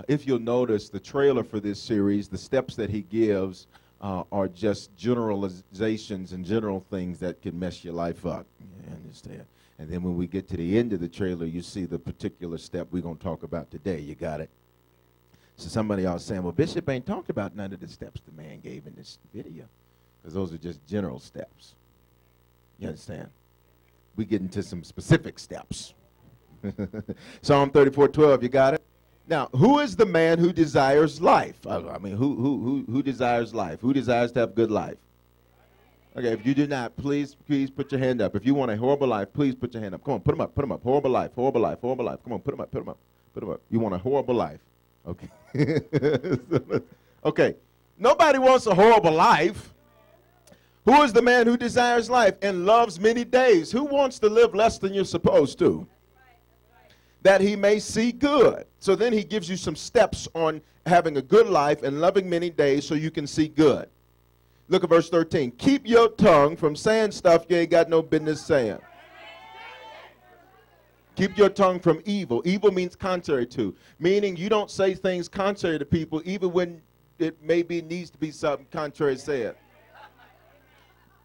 If you'll notice, the trailer for this series, the steps that he gives are just generalizations and general things that can mess your life up. You understand? And then when we get to the end of the trailer, you see the particular step we're going to talk about today. You got it? So somebody else saying, well, Bishop ain't talked about none of the steps the man gave in this video, because those are just general steps. You understand? We get into some specific steps. Psalm 34:12, you got it? Now, who is the man who desires life? I mean, who desires life? Who desires to have good life? Okay, if you do not, please put your hand up. If you want a horrible life, please put your hand up. Come on, put them up, put them up. Horrible life, horrible life, horrible life. Come on, put them up, put them up, put them up. You want a horrible life? Okay. Okay. Nobody wants a horrible life. Who is the man who desires life and loves many days? Who wants to live less than you're supposed to? That he may see good. So then he gives you some steps on having a good life and loving many days so you can see good. Look at verse 13. Keep your tongue from saying stuff you ain't got no business saying. Keep your tongue from evil. Evil means contrary to, meaning you don't say things contrary to people even when it maybe needs to be something contrary said.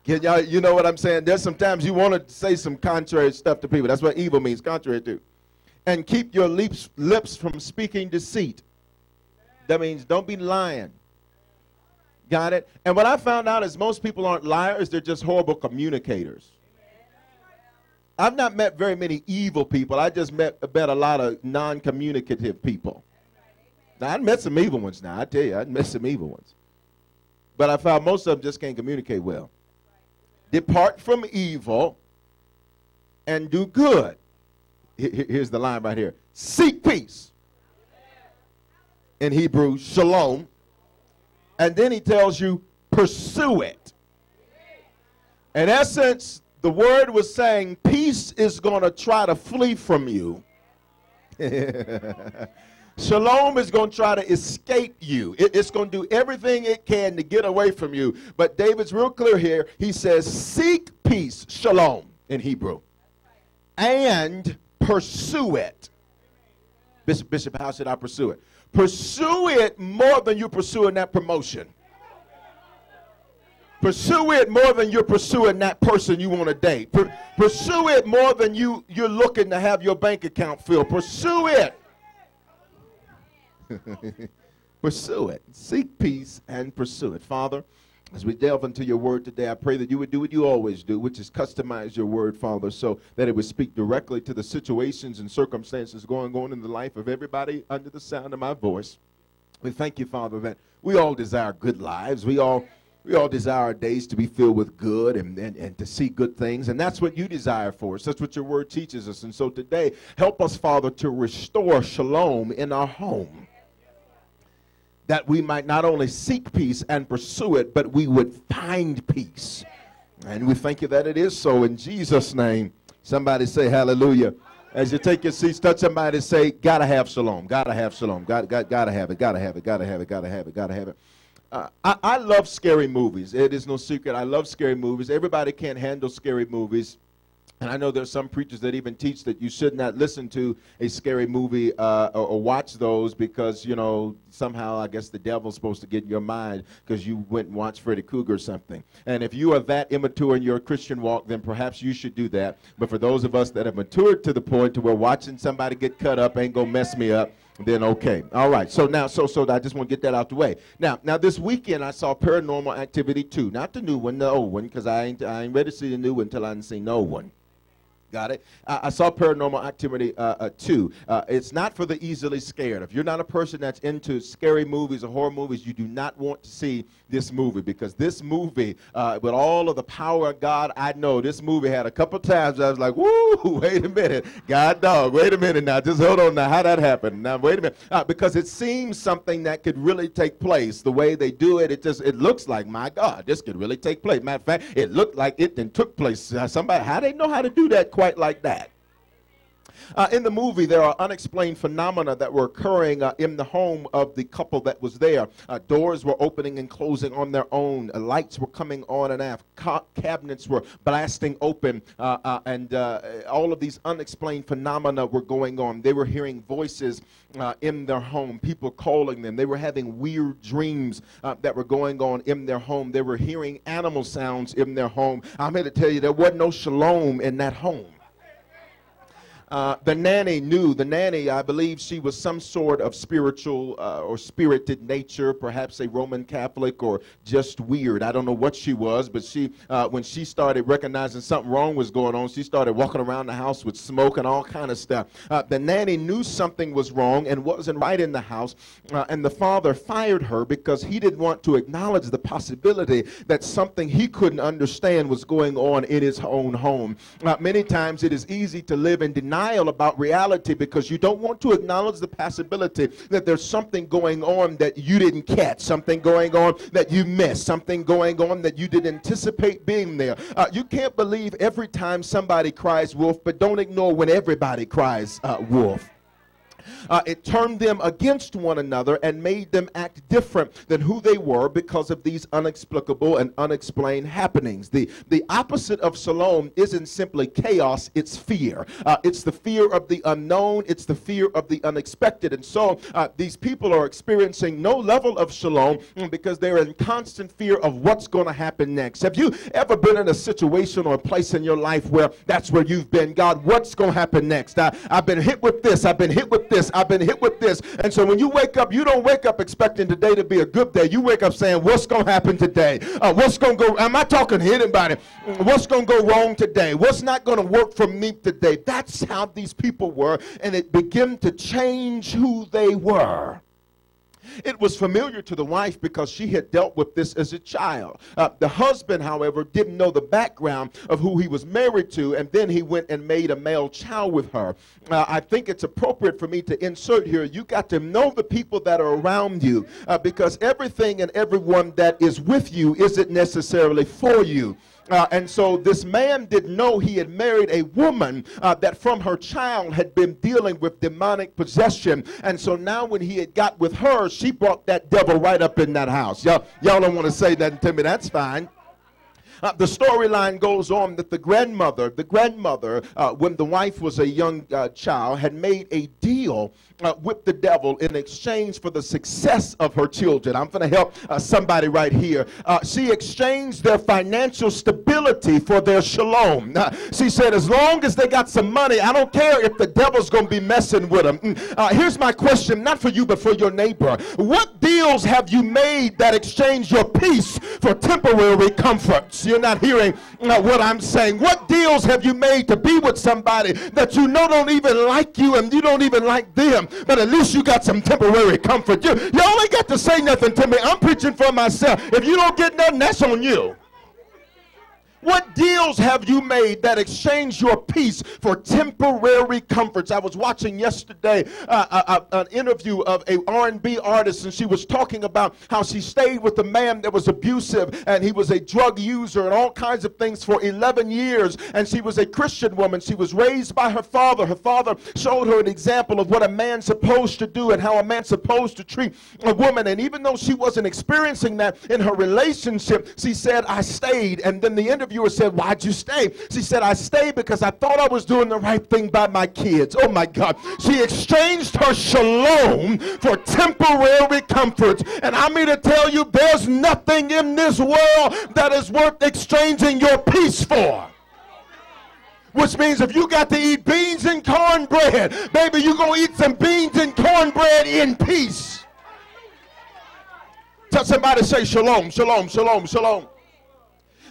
You know what I'm saying? There's sometimes you want to say some contrary stuff to people. That's what evil means, contrary to. And keep your lips from speaking deceit. That means don't be lying. Got it? And what I found out is most people aren't liars. They're just horrible communicators. I've not met very many evil people. I just met a lot of non-communicative people. Now, I met some evil ones now. I tell you, I met some evil ones. But I found most of them just can't communicate well. Depart from evil and do good. Here's the line right here. Seek peace. In Hebrew, shalom. And then he tells you, pursue it. In essence, the word was saying peace is going to try to flee from you. Shalom is going to try to escape you. It's going to do everything it can to get away from you. But David's real clear here. He says, seek peace, shalom, in Hebrew. And pursue it. Bishop, how should I pursue it? Pursue it more than you're pursuing that promotion. Pursue it more than you're pursuing that person you want to date. Pursue it more than you're looking to have your bank account filled. Pursue it. Pursue it. Seek peace and pursue it. Father, as we delve into your word today, I pray that you would do what you always do, which is customize your word, Father, so that it would speak directly to the situations and circumstances going on in the life of everybody under the sound of my voice. We thank you, Father, that we all desire good lives. We all desire our days to be filled with good and to see good things. And that's what you desire for us. That's what your word teaches us. And so today, help us, Father, to restore shalom in our home, that we might not only seek peace and pursue it, but we would find peace. And we thank you that it is so. In Jesus' name, somebody say hallelujah. As you take your seats, touch somebody, say, gotta have shalom, gotta have shalom, gotta have it, gotta have it, gotta have it, gotta have it, gotta have it. I love scary movies. It is no secret. I love scary movies. Everybody can't handle scary movies. And I know there's some preachers that even teach that you should not listen to a scary movie or watch those because, you know, somehow I guess the devil's supposed to get in your mind because you went and watched Freddy Krueger or something. And if you are that immature in your Christian walk, then perhaps you should do that. But for those of us that have matured to the point to where watching somebody get cut up ain't going to mess me up, then okay. All right. So now, so I just want to get that out the way. Now this weekend I saw Paranormal Activity 2. Not the new one, the old one, because I ain't ready to see the new one until I didn't see no one. Got it? I saw Paranormal Activity 2. It's not for the easily scared. If you're not a person that's into scary movies or horror movies, you do not want to see this movie, because this movie, with all of the power of God, I know this movie had a couple times I was like, woo, wait a minute. God dog, wait a minute now. Just hold on now. How'd that happen? Now, wait a minute. Because it seems something that could really take place. The way they do it, it looks like, my God, this could really take place. Matter of fact, it looked like it then took place. Somebody, how they know how to do that quite like that? In the movie, there are unexplained phenomena that were occurring in the home of the couple that was there. Doors were opening and closing on their own. Lights were coming on and off. Cabinets were blasting open. And all of these unexplained phenomena were going on. They were hearing voices in their home, people calling them. They were having weird dreams that were going on in their home. They were hearing animal sounds in their home. I'm here to tell you there wasn't no shalom in that home. The nanny, I believe she was some sort of spiritual or spirited nature, perhaps a Roman Catholic or just weird. I don't know what she was, but she, when she started recognizing something wrong was going on, she started walking around the house with smoke and all kind of stuff. The nanny knew something was wrong and wasn't right in the house, and the father fired her because he didn't want to acknowledge the possibility that something he couldn't understand was going on in his own home. Many times it is easy to live in denial about reality because you don't want to acknowledge the possibility that there's something going on that you didn't catch, something going on that you missed, something going on that you didn't anticipate being there. You can't believe every time somebody cries wolf, but don't ignore when everybody cries wolf. It turned them against one another and made them act different than who they were because of these inexplicable and unexplained happenings. The opposite of shalom isn't simply chaos, it's fear. It's the fear of the unknown, it's the fear of the unexpected. And so these people are experiencing no level of shalom because they're in constant fear of what's going to happen next. Have you ever been in a situation or a place in your life where that's where you've been? God, what's going to happen next? I've been hit with this, I've been hit with this, I've been hit with this. And so when you wake up, you don't wake up expecting today to be a good day. You wake up saying, what's going to happen today? What's going to go, am I talking to anybody? What's going to go wrong today? What's not going to work for me today? That's how these people were, and it began to change who they were. It was familiar to the wife because she had dealt with this as a child. The husband, however, didn't know the background of who he was married to, and then he went and made a male child with her. I think it's appropriate for me to insert here, you got to know the people that are around you because everything and everyone that is with you isn't necessarily for you. And so this man didn't know he had married a woman that from her child had been dealing with demonic possession. And so now when he had got with her, she brought that devil right up in that house. Y'all don't want to say that to me. That's fine. The storyline goes on that the grandmother, when the wife was a young child, had made a deal with the devil in exchange for the success of her children. I'm going to help somebody right here. She exchanged their financial stability for their shalom. She said, as long as they got some money, I don't care if the devil's going to be messing with them. Here's my question, not for you, but for your neighbor. What deals have you made that exchange your peace for temporary comforts? You're not hearing what I'm saying. What deals have you made to be with somebody that you know don't even like you and you don't even like them, but at least you got some temporary comfort? You only got to say nothing to me. I'm preaching for myself. If you don't get nothing, that's on you. What deals have you made that exchange your peace for temporary comforts? I was watching yesterday an interview of a R&B artist, and she was talking about how she stayed with a man that was abusive, and he was a drug user and all kinds of things for 11 years, and she was a Christian woman. She was raised by her father. Her father showed her an example of what a man's supposed to do and how a man's supposed to treat a woman, and even though she wasn't experiencing that in her relationship, she said, I stayed. And then the interviewer said, why'd you stay? She said, I stayed because I thought I was doing the right thing by my kids. Oh my God. She exchanged her shalom for temporary comforts. And I'm here to tell you, there's nothing in this world that is worth exchanging your peace for. Which means if you got to eat beans and cornbread, baby, you're going to eat some beans and cornbread in peace. Tell somebody, say shalom, shalom, shalom, shalom.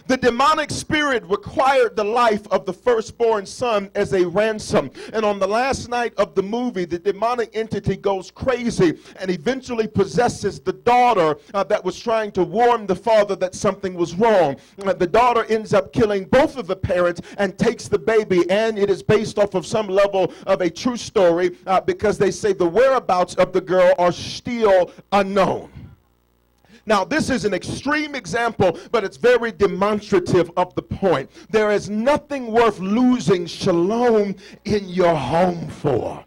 The demonic spirit required the life of the firstborn son as a ransom. And on the last night of the movie, the demonic entity goes crazy and eventually possesses the daughter that was trying to warn the father that something was wrong. The daughter ends up killing both of the parents and takes the baby, and it is based off of some level of a true story because they say the whereabouts of the girl are still unknown. Now, this is an extreme example, but it's very demonstrative of the point. There is nothing worth losing shalom in your home for.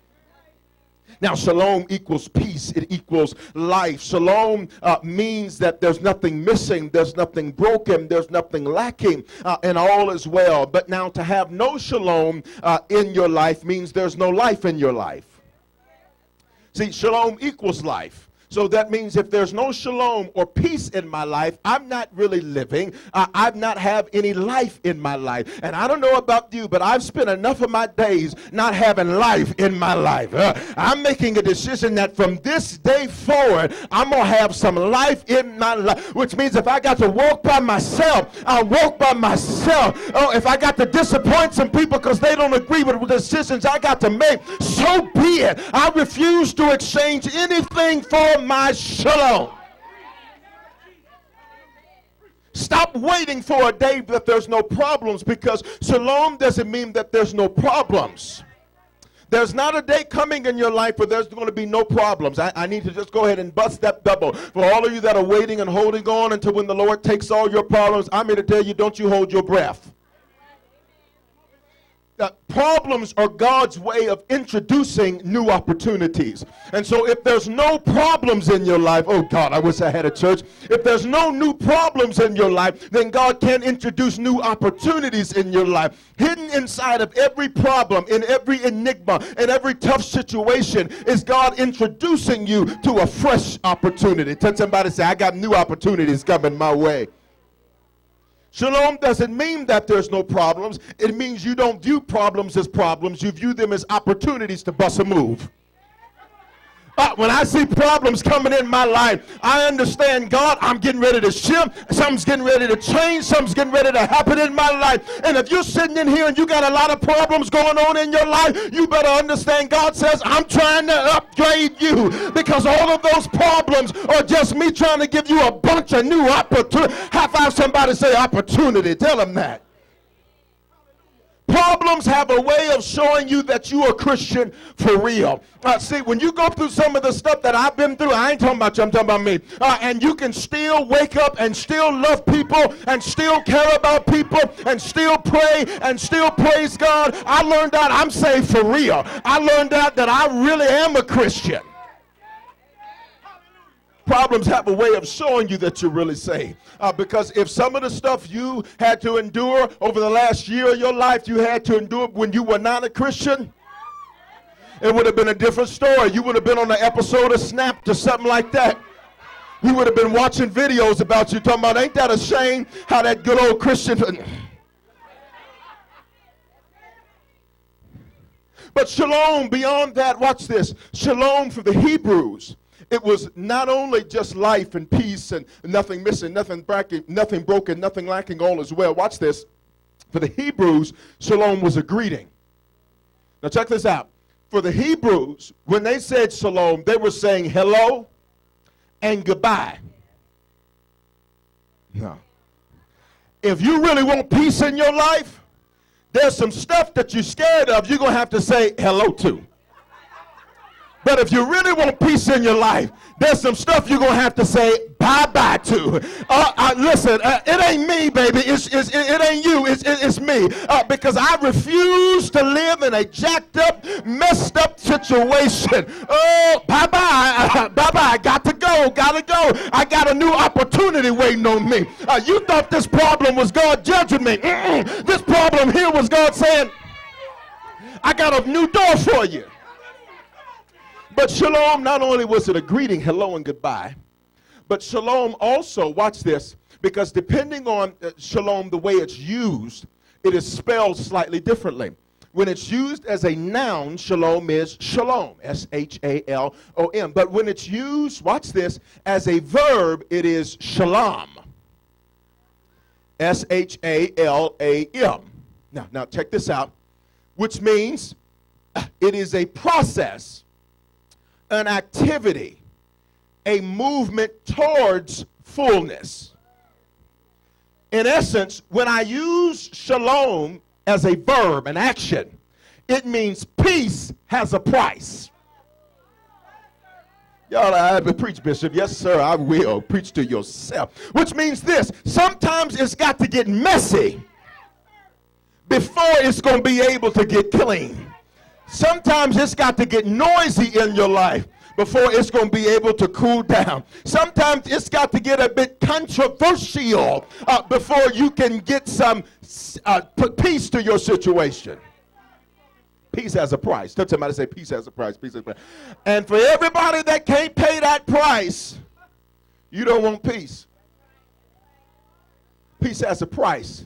Now, shalom equals peace. It equals life. Shalom means that there's nothing missing, there's nothing broken, there's nothing lacking, and all is well. But now to have no shalom in your life means there's no life in your life. See, shalom equals life. So that means if there's no shalom or peace in my life, I'm not really living. I've not have any life in my life. And I don't know about you, but I've spent enough of my days not having life in my life. I'm making a decision that from this day forward, I'm going to have some life in my life, which means if I got to walk by myself, I'll walk by myself. Oh, if I got to disappoint some people because they don't agree with the decisions I got to make, so be it. I refuse to exchange anything for my shalom. Stop waiting for a day that there's no problems, because shalom doesn't mean that there's no problems. There's not a day coming in your life where there's going to be no problems. I need to just go ahead and bust that bubble. For all of you that are waiting and holding on until when the Lord takes all your problems, I'm here to tell you, don't you hold your breath. Problems are God's way of introducing new opportunities. And so if there's no problems in your life, oh God, I wish I had a church. If there's no new problems in your life, then God can introduce new opportunities in your life. Hidden inside of every problem, in every enigma, in every tough situation is God introducing you to a fresh opportunity. Tell somebody, say, I got new opportunities coming my way. Shalom doesn't mean that there's no problems. It means you don't view problems as problems. You view them as opportunities to bust a move. When I see problems coming in my life, I understand, God, I'm getting ready to shift. Something's getting ready to change. Something's getting ready to happen in my life. And if you're sitting in here and you got a lot of problems going on in your life, you better understand God says, I'm trying to upgrade you, because all of those problems are just me trying to give you a bunch of new opportunities. High five somebody, say opportunity. Tell them that. Problems have a way of showing you that you are a Christian for real. See, when you go through some of the stuff that I've been through, I ain't talking about you, I'm talking about me. And you can still wake up and still love people and still care about people and still pray and still praise God. I learned out I'm saved for real. I learned out that I really am a Christian. Problems have a way of showing you that you're really saved. Because if some of the stuff you had to endure over the last year of your life, you had to endure when you were not a Christian, it would have been a different story. You would have been on an episode of Snapped or something like that. We would have been watching videos about you talking about, ain't that a shame how that good old Christian... But shalom, beyond that, watch this. Shalom for the Hebrews, it was not only just life and peace and nothing missing, nothing broken, nothing lacking, all is well. Watch this. For the Hebrews, shalom was a greeting. Now check this out. For the Hebrews, when they said shalom, they were saying hello and goodbye. No. If you really want peace in your life, there's some stuff that you're scared of you're going to have to say hello to. But if you really want peace in your life, there's some stuff you're going to have to say bye-bye to. Listen, it ain't me, baby. It ain't you. It's me. Because I refuse to live in a jacked up, messed up situation. Oh, bye-bye. Bye-bye. Got to go. Got to go. I got a new opportunity waiting on me. You thought this problem was God judging me. This problem here was God saying, I got a new door for you. But shalom, not only was it a greeting, hello and goodbye, but shalom also, watch this, because depending on shalom, the way it's used, it is spelled slightly differently. When it's used as a noun, shalom is shalom, S-H-A-L-O-M. But when it's used, watch this, as a verb, it is shalom, S-H-A-L-A-M. Now check this out, which means it is a process, an activity, a movement towards fullness. In essence, when I use shalom as a verb, an action, it means peace has a price. Y'all, I preach, Bishop. Yes, sir, I will. Preach to yourself. Which means this. Sometimes it's got to get messy before it's going to be able to get clean. Sometimes it's got to get noisy in your life before it's going to be able to cool down. Sometimes it's got to get a bit controversial before you can get some peace to your situation. Peace has a price. Tell somebody, say, peace has a price. Peace has a price. And for everybody that can't pay that price, you don't want peace. Peace has a price.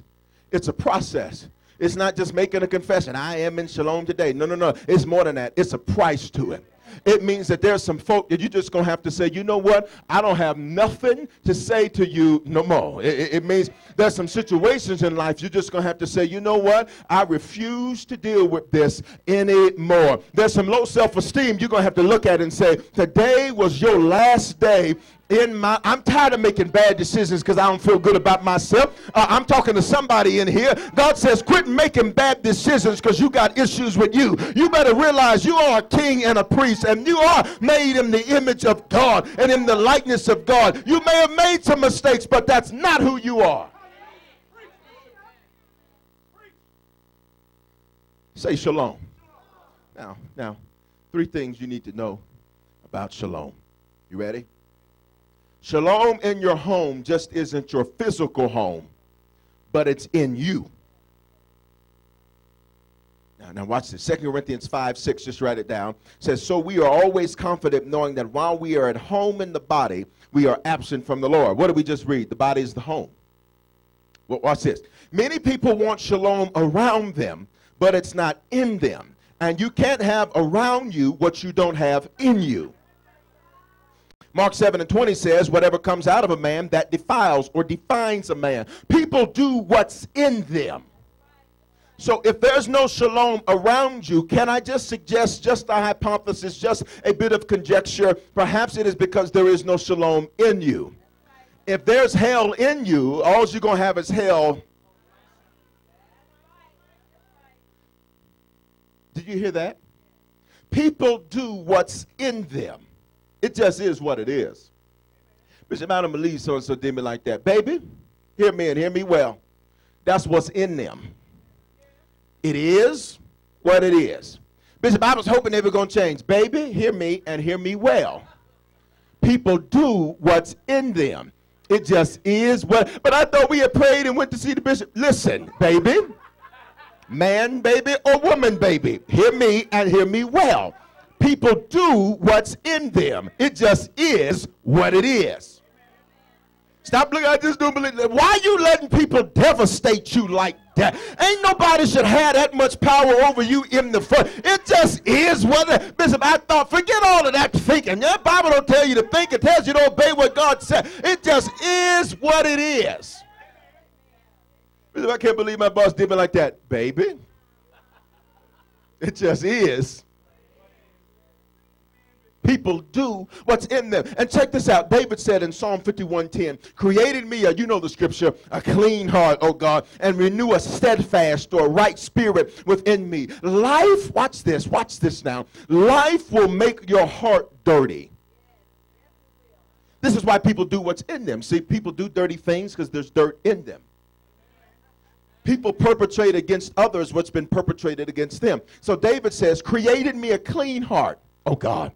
It's a process. It's not just making a confession. I am in Shalom today. No, no, no. It's more than that. It's a price to it. It means that there's some folk that you're just going to have to say, you know what? I don't have nothing to say to you no more. It means there's some situations in life you're just going to have to say, you know what? I refuse to deal with this anymore. There's some low self-esteem you're going to have to look at and say, today was your last day. I'm tired of making bad decisions because I don't feel good about myself. I'm talking to somebody in here. God says, quit making bad decisions because you got issues with you. You better realize you are a king and a priest, and you are made in the image of God and in the likeness of God. You may have made some mistakes, but that's not who you are. Say shalom. Now, 3 things you need to know about shalom. You ready? Shalom in your home just isn't your physical home, but it's in you. Now watch this. 2 Corinthians 5:6, just write it down. It says, so we are always confident knowing that while we are at home in the body, we are absent from the Lord. What did we just read? The body is the home. Well, watch this. Many people want shalom around them, but it's not in them. And you can't have around you what you don't have in you. Mark 7:20 says, whatever comes out of a man, that defiles or defines a man. People do what's in them. So if there's no shalom around you, can I just suggest, just a hypothesis, just a bit of conjecture, perhaps it is because there is no shalom in you. If there's hell in you, all you're going to have is hell. Did you hear that? People do what's in them. It just is what it is. Bishop, I don't believe so-and-so did me like that. Baby, hear me and hear me well. That's what's in them. It is what it is. Bishop, I was hoping they were going to change. Baby, hear me and hear me well. People do what's in them. It just is what. But I thought we had prayed and went to see the bishop. Listen, baby, man, baby, or woman, baby, hear me and hear me well. People do what's in them. It just is what it is. Stop looking, I just don't believe that. Why are you letting people devastate you like that? Ain't nobody should have that much power over you in the front. It just is what it is. Bishop, I thought, forget all of that thinking. The Bible don't tell you to think. It tells you to obey what God said. It just is what it is. Bishop, I can't believe my boss did me like that. Baby, it just is. People do what's in them. And check this out. David said in Psalm 51:10, created me, you know the scripture, a clean heart, O God, and renew a steadfast or right spirit within me. Life, watch this now. Life will make your heart dirty. This is why people do what's in them. See, people do dirty things because there's dirt in them. People perpetrate against others what's been perpetrated against them. So David says, created me a clean heart, O God,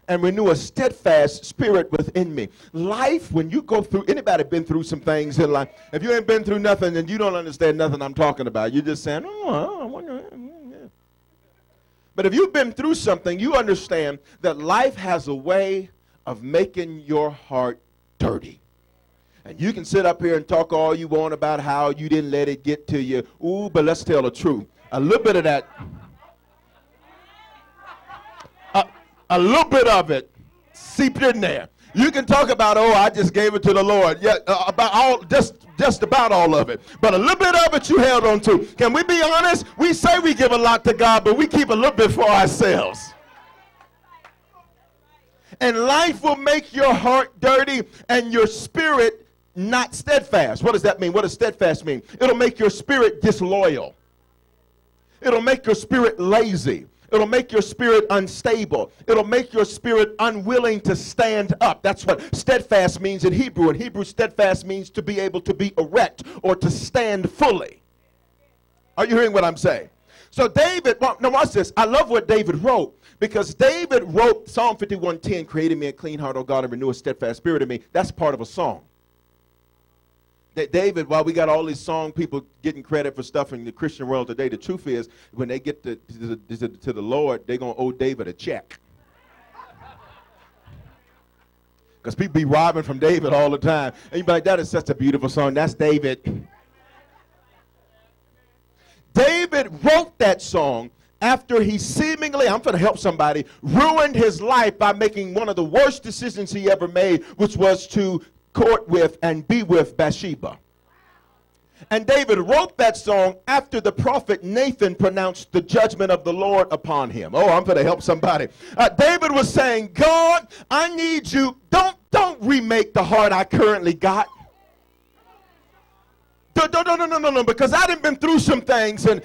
and renew a steadfast spirit within me. Life, when you go through, anybody been through some things in life? If you ain't been through nothing, then you don't understand nothing I'm talking about. You're just saying, oh, I wonder. Yeah. But if you've been through something, you understand that life has a way of making your heart dirty. And you can sit up here and talk all you want about how you didn't let it get to you. Ooh, but let's tell the truth. A little bit of that. A little bit of it seeped in there. You can talk about, oh, I just gave it to the Lord. Yeah, about all, just about all of it. But a little bit of it you held on to. Can we be honest? We say we give a lot to God, but we keep a little bit for ourselves. And life will make your heart dirty and your spirit not steadfast. What does that mean? What does steadfast mean? It'll make your spirit disloyal. It'll make your spirit lazy. It'll make your spirit unstable. It'll make your spirit unwilling to stand up. That's what steadfast means in Hebrew. In Hebrew, steadfast means to be able to be erect or to stand fully. Are you hearing what I'm saying? So David, well, now watch this. I love what David wrote, because David wrote Psalm 51:10, created me a clean heart, O God, and renew a steadfast spirit in me. That's part of a song. That David, while we got all these song people getting credit for stuff in the Christian world today, the truth is, when they get to the Lord, they're going to owe David a check. Because people be robbing from David all the time. And you be like, that is such a beautiful song. That's David. David wrote that song after he seemingly, I'm going to help somebody, ruined his life by making one of the worst decisions he ever made, which was to court with and be with Bathsheba. And David wrote that song after the prophet Nathan pronounced the judgment of the Lord upon him. Oh, I'm going to help somebody. David was saying, God, I need you. Don't remake the heart I currently got. No, because I done been through some things, and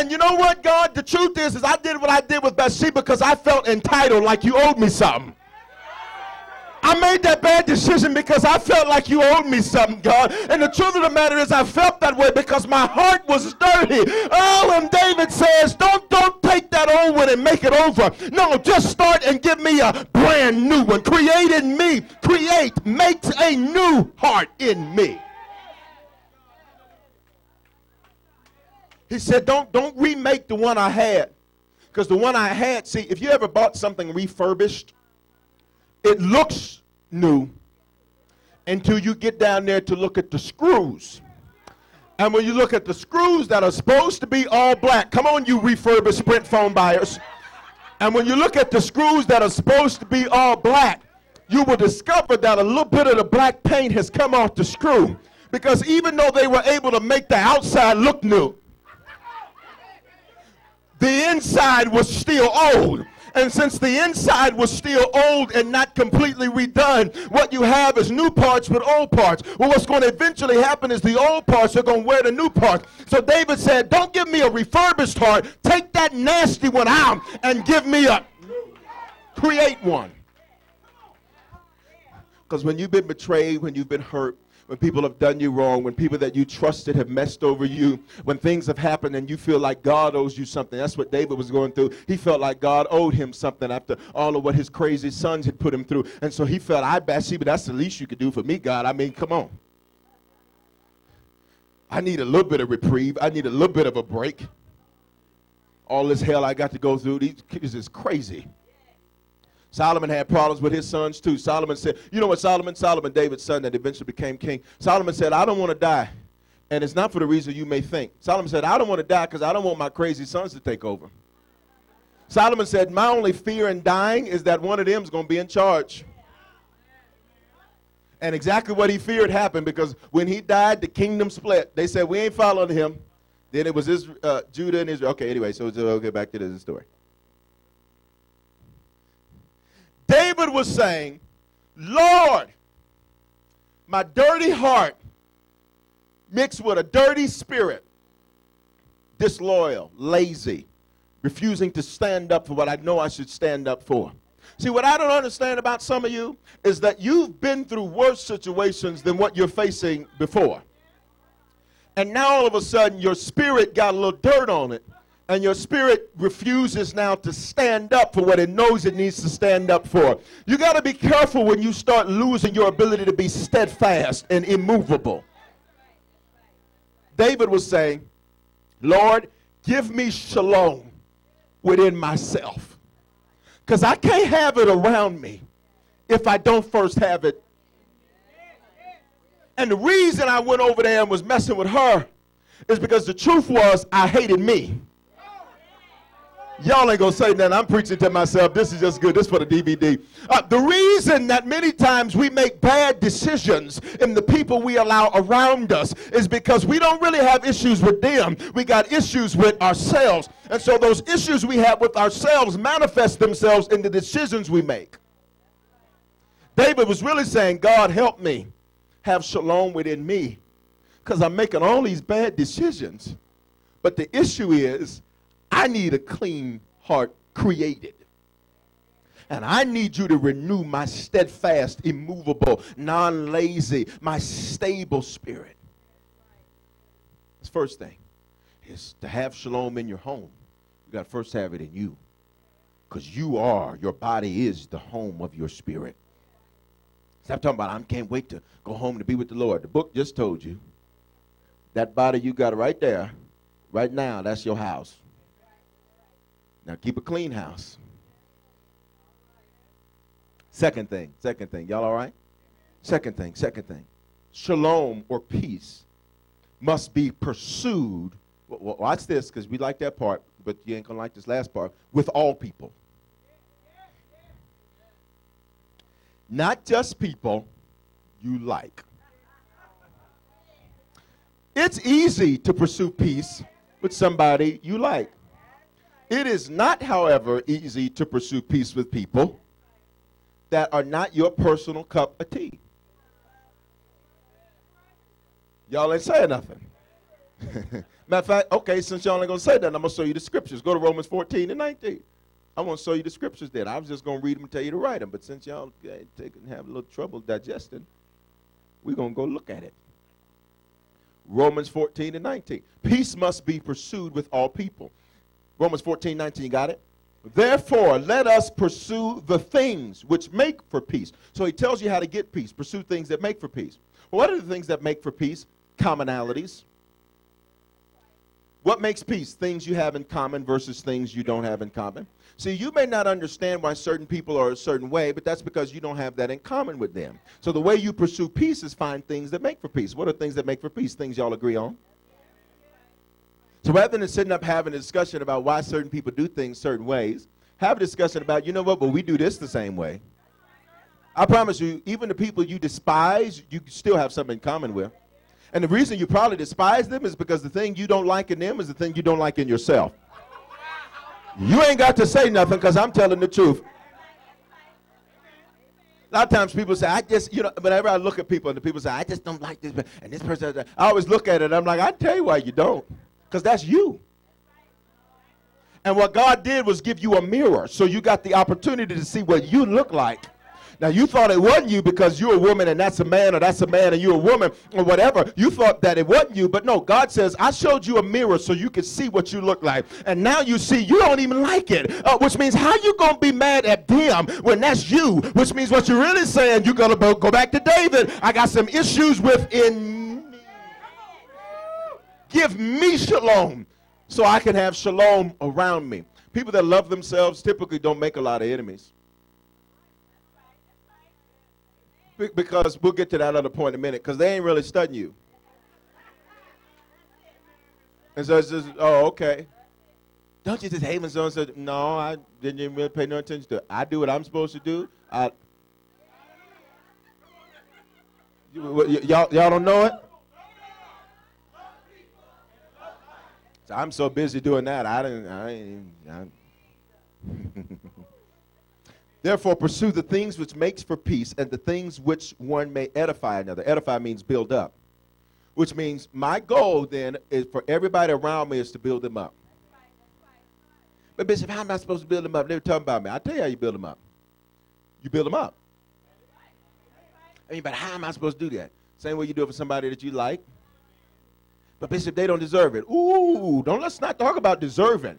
you know what, God, the truth is I did what I did with Bathsheba because I felt entitled, like you owed me something. I made that bad decision because I felt like you owed me something, God. And the truth of the matter is I felt that way because my heart was dirty. Oh, and David says, don't take that old one and make it over. No, just start and give me a brand new one. Create in me. Make a new heart in me. He said, don't remake the one I had. Because the one I had, see, if you ever bought something refurbished, it looks new until you get down there to look at the screws. And when you look at the screws that are supposed to be all black, come on, you refurbished Sprint phone buyers. And when you look at the screws that are supposed to be all black, you will discover that a little bit of the black paint has come off the screw. Because even though they were able to make the outside look new, the inside was still old. And since the inside was still old and not completely redone, what you have is new parts with old parts. Well, what's going to eventually happen is the old parts are going to wear the new parts. So David said, don't give me a refurbished heart. Take that nasty one out and give me a create one. Because when you've been betrayed, when you've been hurt, when people have done you wrong, when people that you trusted have messed over you, when things have happened and you feel like God owes you something. That's what David was going through. He felt like God owed him something after all of what his crazy sons had put him through. And so he felt, Bathsheba, that's the least you could do for me, God. I mean, come on. I need a little bit of reprieve. I need a little bit of a break. All this hell I got to go through, these kids is crazy. Solomon had problems with his sons too. Solomon said, you know what Solomon, David's son that eventually became king. Solomon said, I don't want to die. And it's not for the reason you may think. Solomon said, I don't want to die because I don't want my crazy sons to take over. Solomon said, my only fear in dying is that one of them is going to be in charge. And exactly what he feared happened, because when he died, the kingdom split. They said, we ain't following him. Then it was Judah and Israel. Okay, anyway, so we'll get back to the story. David was saying, Lord, my dirty heart mixed with a dirty spirit, disloyal, lazy, refusing to stand up for what I know I should stand up for. See, what I don't understand about some of you is that you've been through worse situations than what you're facing before. And now all of a sudden your spirit got a little dirt on it. And your spirit refuses now to stand up for what it knows it needs to stand up for. You got to be careful when you start losing your ability to be steadfast and immovable. David was saying, Lord, give me shalom within myself. Because I can't have it around me if I don't first have it. And the reason I went over there and was messing with her is because the truth was I hated me. Y'all ain't going to say nothing. I'm preaching to myself. This is just good. This is for the DVD. The reason that many times we make bad decisions in the people we allow around us is because we don't really have issues with them. We got issues with ourselves. And so those issues we have with ourselves manifest themselves in the decisions we make. David was really saying, God, help me have shalom within me, because I'm making all these bad decisions. But the issue is, I need a clean heart created. And I need you to renew my steadfast, immovable, non-lazy, my stable spirit. That's the first thing. Is to have shalom in your home. You got to first have it in you. Because your body is the home of your spirit. Stop talking about, I can't wait to go home to be with the Lord. The book just told you. That body you got right there, right now, that's your house. Now keep a clean house. Second thing. Y'all all right? Second thing. Shalom or peace must be pursued. Watch this, because we like that part, but you ain't going to like this last part. With all people. Not just people you like. It's easy to pursue peace with somebody you like. It is not, however, easy to pursue peace with people that are not your personal cup of tea. Y'all ain't saying nothing. Matter of fact, okay, since y'all ain't going to say that, I'm going to show you the scriptures. Go to Romans 14 and 19. I want to show you the scriptures there. I was just going to read them and tell you to write them. But since y'all have a little trouble digesting, we're going to go look at it. Romans 14 and 19. Peace must be pursued with all people. Romans 14, 19, got it? Therefore, let us pursue the things which make for peace. So he tells you how to get peace. Pursue things that make for peace. Well, what are the things that make for peace? Commonalities. What makes peace? Things you have in common versus things you don't have in common. See, you may not understand why certain people are a certain way, but that's because you don't have that in common with them. So the way you pursue peace is find things that make for peace. What are things that make for peace? Things y'all agree on. So rather than sitting up having a discussion about why certain people do things certain ways, have a discussion about, you know what, well, we do this the same way. I promise you, even the people you despise, you still have something in common with. And the reason you probably despise them is because the thing you don't like in them is the thing you don't like in yourself. You ain't got to say nothing because I'm telling the truth. A lot of times people say, whenever I look at people and the people say, I just don't like this, and this person, I always look at it and I'm like, I tell you why you don't. Because that's you. And what God did was give you a mirror, so you got the opportunity to see what you look like. Now, you thought it wasn't you because you're a woman and that's a man, or that's a man and you're a woman, or whatever. You thought that it wasn't you, but no, God says, I showed you a mirror so you could see what you look like. And now you see you don't even like it, which means how you going to be mad at them when that's you, which means what you're really saying, you're going to go back to David. I got some issues within me. Give me shalom so I can have shalom around me. People that love themselves typically don't make a lot of enemies. Because we'll get to that other point in a minute, because they ain't really studying you. And so it's just, oh, okay. Don't you just hate when someone said, no, I didn't even really pay no attention to it. I do what I'm supposed to do. Y'all don't know it? So I'm so busy doing that, I ain't. Therefore, pursue the things which makes for peace and the things which one may edify another. Edify means build up, which means my goal then is for everybody around me is to build them up. But Bishop, how am I supposed to build them up? They were talking about me. I'll tell you how you build them up. You build them up. I mean, but how am I supposed to do that? Same way you do it for somebody that you like. But Bishop, they don't deserve it. Ooh, let's not talk about deserving.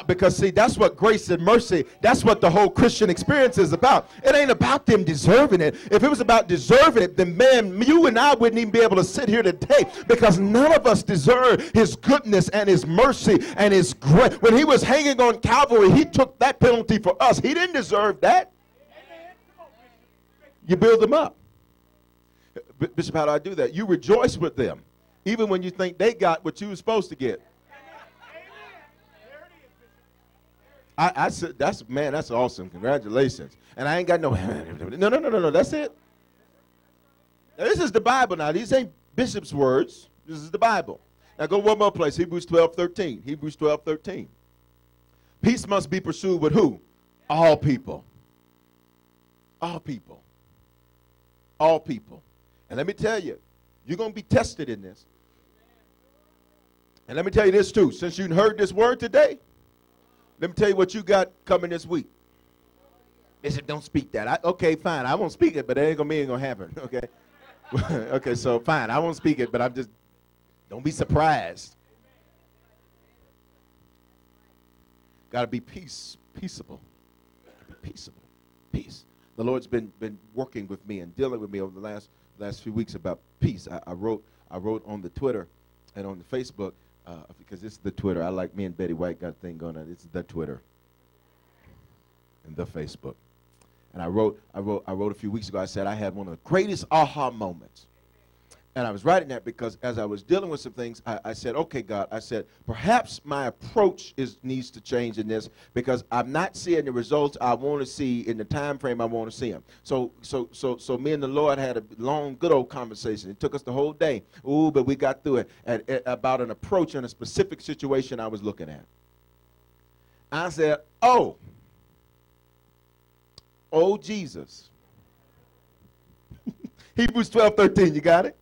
Because, see, that's what grace and mercy, that's what the whole Christian experience is about. It ain't about them deserving it. If it was about deserving it, then, man, you and I wouldn't even be able to sit here today, because none of us deserve his goodness and his mercy and his grace. When he was hanging on Calvary, he took that penalty for us. He didn't deserve that. You build them up. Bishop, how do I do that? You rejoice with them, even when you think they got what you were supposed to get. I said, that's awesome. Congratulations. And I ain't got no, that's it. Now, this is the Bible now. These ain't Bishop's words. This is the Bible. Now, go one more place. Hebrews 12:13. Hebrews 12:13. Peace must be pursued with who? All people. All people. All people. And let me tell you, you're going to be tested in this. And let me tell you this, too. Since you heard this word today, Let me tell you what you got coming this week. They said, don't speak that. Okay, fine. I won't speak it, but it ain't going to happen. Okay. Okay, so fine. I won't speak it, but I'm just, don't be surprised. Got to be peaceable. Be peaceable. Peace. The Lord's been working with me and dealing with me over the last few weeks about peace. I wrote on the Twitter and on the Facebook, because this is the Twitter. I like, me and Betty White got a thing going on. It's the Twitter and the Facebook. And I wrote a few weeks ago, I said I had one of the greatest aha moments. And I was writing that because as I was dealing with some things, I said, okay, God, I said, perhaps my approach needs to change in this because I'm not seeing the results I want to see in the time frame I want to see them. So me and the Lord had a long, good old conversation. It took us the whole day. Ooh, but we got through it about an approach in a specific situation I was looking at. I said, oh, Jesus. Hebrews 12:13, you got it?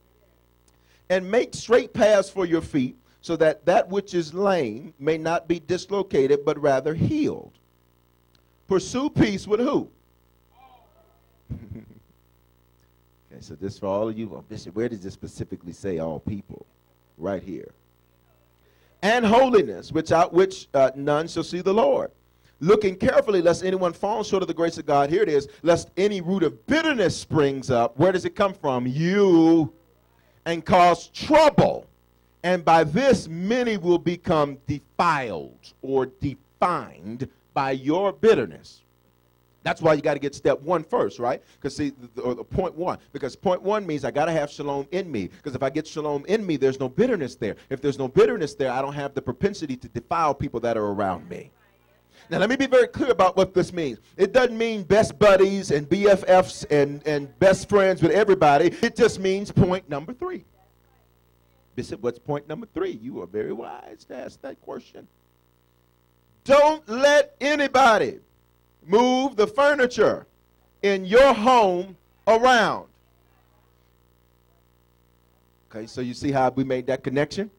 And make straight paths for your feet, so that that which is lame may not be dislocated, but rather healed. Pursue peace with who? Okay, so this for all of you. Well, Bishop, where does it specifically say all people? Right here. And holiness, without which none shall see the Lord. Looking carefully, lest anyone fall short of the grace of God. Here it is. Lest any root of bitterness springs up. Where does it come from? You. And cause trouble. And by this many will become defiled or defined by your bitterness. That's why you got to get step one first, right? Because see, point one. Because point one means I got to have shalom in me. Because if I get shalom in me, there's no bitterness there. If there's no bitterness there, I don't have the propensity to defile people that are around me. Now, let me be very clear about what this means. It doesn't mean best buddies and BFFs and best friends with everybody. It just means point number 3. Bishop, what's point number 3? You are very wise to ask that question. Don't let anybody move the furniture in your home around. Okay, so you see how we made that connection?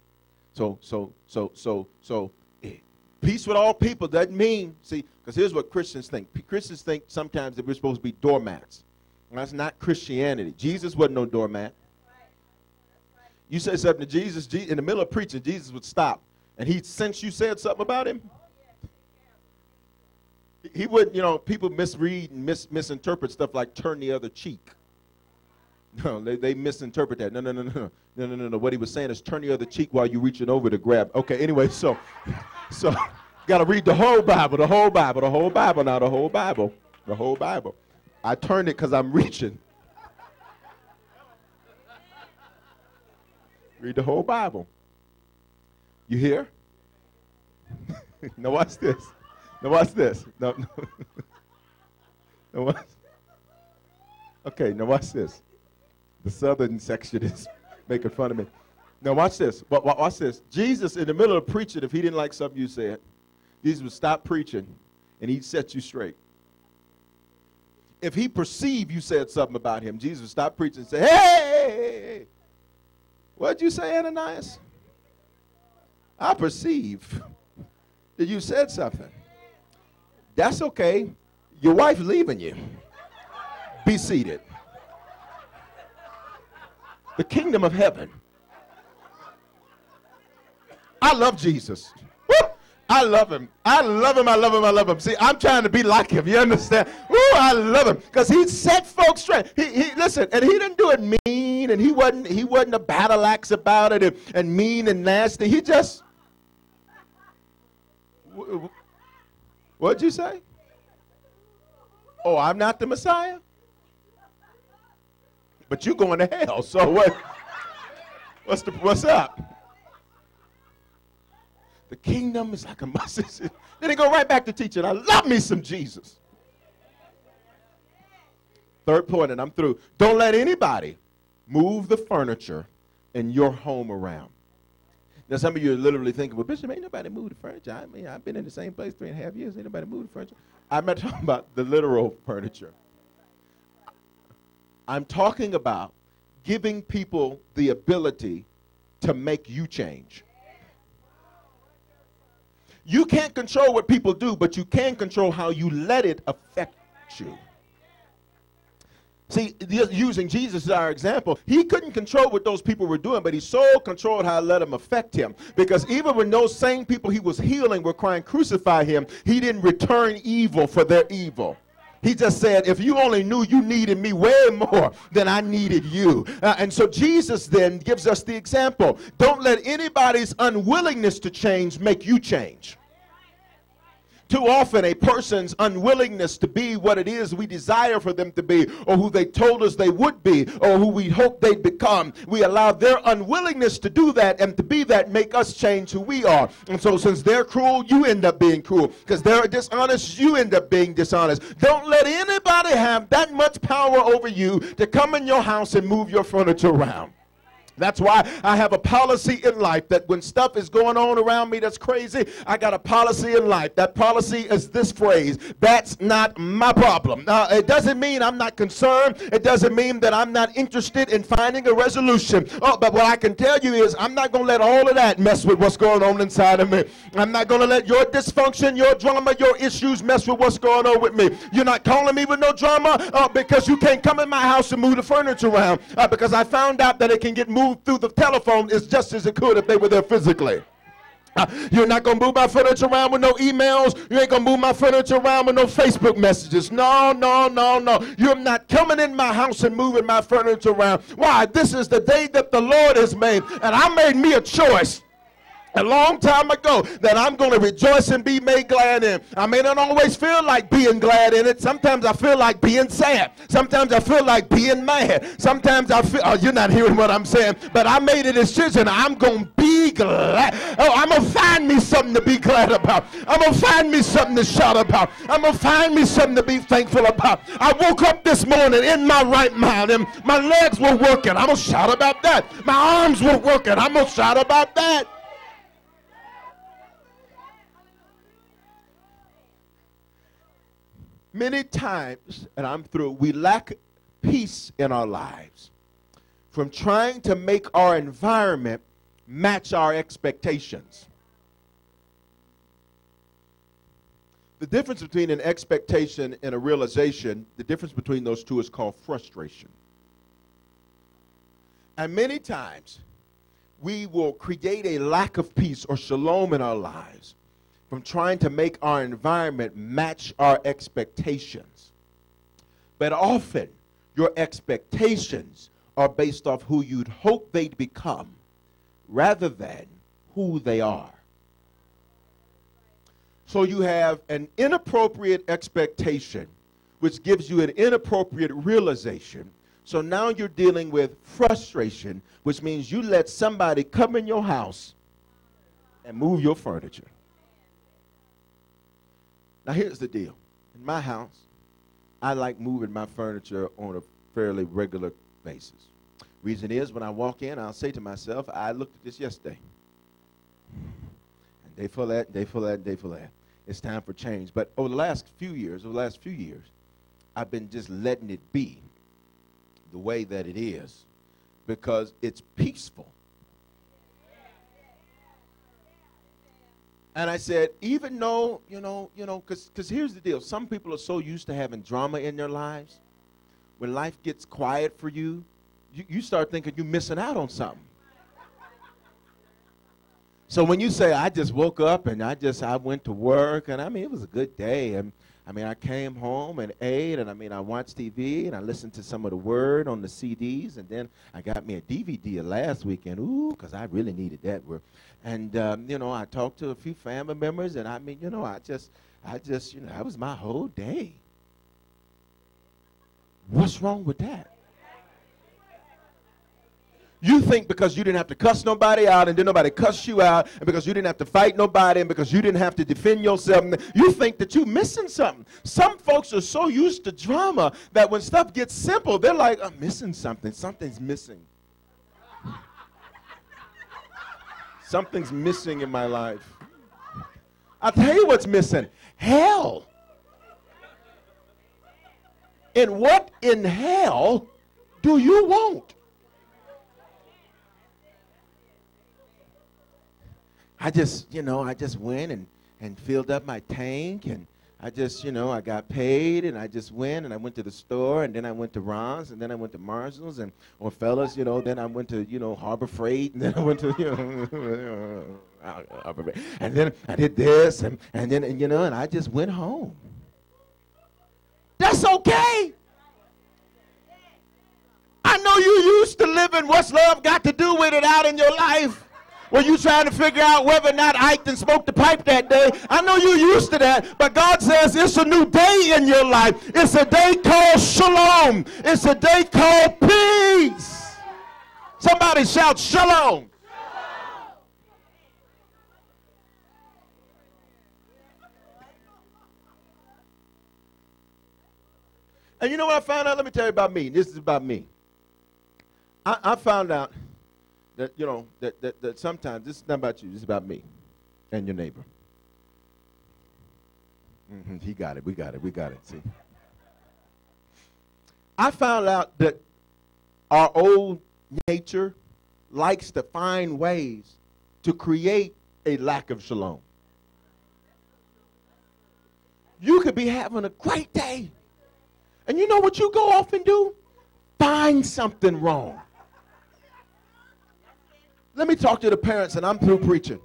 So peace with all people doesn't mean, see, because here's what Christians think. Christians think sometimes that we're supposed to be doormats. And that's not Christianity. Jesus wasn't no doormat. You say something to Jesus, in the middle of preaching, Jesus would stop. And he'd sense you said something about him. He wouldn't, you know, people misread and misinterpret stuff like turn the other cheek. No, they misinterpret that. No. What he was saying is turn the other cheek while you're reaching over to grab. Okay, anyway, so got to read the whole Bible, the whole Bible now, the whole Bible. I turned it because I'm reaching. Read the whole Bible. You hear? Now watch this. No. Okay, now watch this. The southern section is making fun of me. Now watch this. Watch this. Jesus, in the middle of preaching, if he didn't like something you said, Jesus would stop preaching and he'd set you straight. If he perceived you said something about him, Jesus would stop preaching and say, hey, what'd you say, Ananias? I perceive that you said something. That's okay. Your wife's leaving you. Be seated. The kingdom of heaven. I love Jesus. Woo! I love him. I love him. See, I'm trying to be like him. You understand? Woo, I love him. Because he set folks straight. He listen, and he didn't do it mean, and he wasn't a battle axe about it and mean and nasty. He just, what'd you say? Oh, I'm not the Messiah? But you're going to hell, so what's up? The kingdom is like a mustard seed. Then he go right back to teaching. I love me some Jesus. Third point, and I'm through. Don't let anybody move the furniture in your home around. Now, some of you are literally thinking, well, Bishop, ain't nobody moved the furniture. I mean, I've been in the same place 3.5 years. Ain't nobody moved the furniture. I'm not talking about the literal furniture. I'm talking about giving people the ability to make you change. You can't control what people do, but you can control how you let it affect you. See, using Jesus as our example, he couldn't control what those people were doing, but he so controlled how to let them affect him. Because even when those same people he was healing were crying, crucify him, he didn't return evil for their evil. He just said, if you only knew you needed me way more than I needed you. And so Jesus then gives us the example. Don't let anybody's unwillingness to change make you change. Too often, a person's unwillingness to be what it is we desire for them to be, or who they told us they would be, or who we hope they'd become, we allow their unwillingness to do that and to be that make us change who we are. And so since they're cruel, you end up being cruel. Because they're dishonest, you end up being dishonest. Don't let anybody have that much power over you to come in your house and move your furniture around. That's why I have a policy in life that when stuff is going on around me that's crazy, I got a policy in life. That policy is this phrase: that's not my problem. Now, it doesn't mean I'm not concerned. It doesn't mean that I'm not interested in finding a resolution. Oh, but what I can tell you is I'm not going to let all of that mess with what's going on inside of me. I'm not going to let your dysfunction, your drama, your issues mess with what's going on with me. You're not calling me with no drama because you can't come in my house and move the furniture around because I found out that it can get moved through the telephone as just as it could if they were there physically. You're not going to move my furniture around with no emails. You ain't going to move my furniture around with no Facebook messages. No, no, no, no. You're not coming in my house and moving my furniture around. Why? This is the day that the Lord has made, and I made me a choice a long time ago that I'm going to rejoice and be made glad in. I may not always feel like being glad in it. Sometimes I feel like being sad. Sometimes I feel like being mad. Sometimes I feel, you're not hearing what I'm saying, but I made a decision. I'm going to be glad. Oh, I'm going to find me something to be glad about. I'm going to find me something to shout about. I'm going to find me something to be thankful about. I woke up this morning in my right mind and my legs were working. I'm going to shout about that. My arms were working. I'm going to shout about that. Many times, and I'm through, we lack peace in our lives from trying to make our environment match our expectations. The difference between an expectation and a realization, the difference between those two is called frustration. And many times, we will create a lack of peace or shalom in our lives from trying to make our environment match our expectations. But often, your expectations are based off who you'd hope they'd become rather than who they are. So you have an inappropriate expectation, which gives you an inappropriate realization. So now you're dealing with frustration, which means you let somebody come in your house and move your furniture. Now, here's the deal. In my house, I like moving my furniture on a fairly regular basis. Reason is, when I walk in, I'll say to myself, I looked at this yesterday. And day for that, day for that, day for that. It's time for change. But over the last few years, I've been just letting it be the way that it is because it's peaceful. And I said, even though, because here's the deal. Some people are so used to having drama in their lives. When life gets quiet for you, you start thinking you're missing out on something. So when you say, I just woke up and I went to work, and it was a good day. And I came home and ate, and I watched TV, and I listened to some of the word on the CDs, and then I got me a DVD last weekend, because I really needed that word. And, I talked to a few family members, and that was my whole day. What's wrong with that? You think because you didn't have to cuss nobody out and then nobody cuss you out, and because you didn't have to fight nobody and because you didn't have to defend yourself, you think that you're missing something. Some folks are so used to drama that when stuff gets simple, they're like, I'm missing something. Something's missing. Something's missing in my life. I'll tell you what's missing. Hell. And what in hell do you want? I just went and and filled up my tank, and I just, I got paid, and I just went, and I went to the store, and then I went to Ron's, and then I went to Marshall's, or fellas, then I went to, Harbor Freight, and then I went to, Harbor Freight, and then I did this, and I just went home. That's okay. I know you used to living what's love got to do with it out in your life. Well, you trying to figure out whether or not Ike done smoked the pipe that day. I know you used to that, but God says it's a new day in your life. It's a day called shalom. It's a day called peace. Somebody shout shalom. And you know what I found out? Let me tell you about me. This is about me. I found out that, that sometimes, this is not about you, this is about me and your neighbor. He got it, we got it, see. I found out that our old nature likes to find ways to create a lack of shalom. You could be having a great day, and you know what you go off and do? Find something wrong. Let me talk to the parents, and I'm through preaching.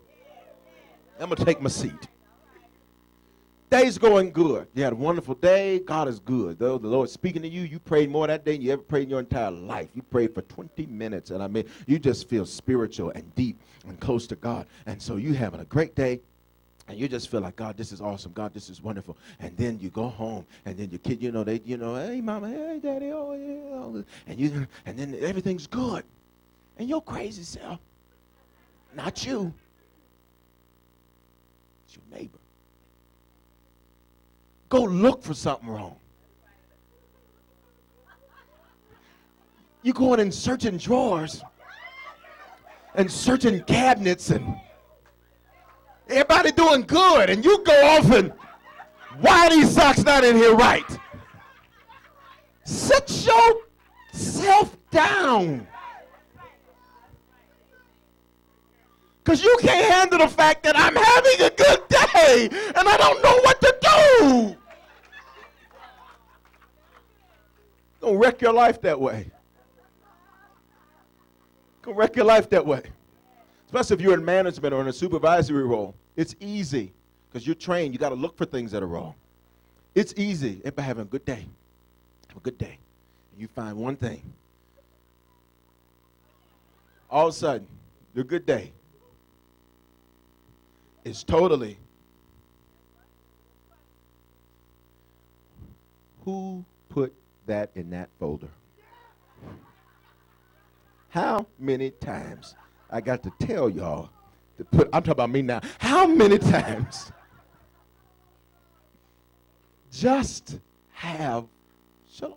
I'm going to take my seat. Day's going good. You had a wonderful day. God is good. The Lord's speaking to you. You prayed more that day than you ever prayed in your entire life. You prayed for 20 minutes, and I mean, you just feel spiritual and deep and close to God. And so you having a great day, and you just feel like, God, this is awesome. God, this is wonderful. And then you go home, and then your kid, hey, mama, hey, daddy, oh, yeah. And then everything's good. And your crazy self, not you, it's your neighbor. Go look for something wrong. You going and searching drawers and searching cabinets, and everybody doing good, and you go off and, why are these socks not in here right? Sit yourself down. Because you can't handle the fact that I'm having a good day and I don't know what to do. Gonna wreck your life that way. Gonna wreck your life that way. Especially if you're in management or in a supervisory role. It's easy because you're trained. You got to look for things that are wrong. It's easy. Everybody having a good day. Have a good day. And you find one thing. All of a sudden, your good day is totally, who put that in that folder? How many times I got to tell y'all to put, I'm talking about me now, how many times just have shalom?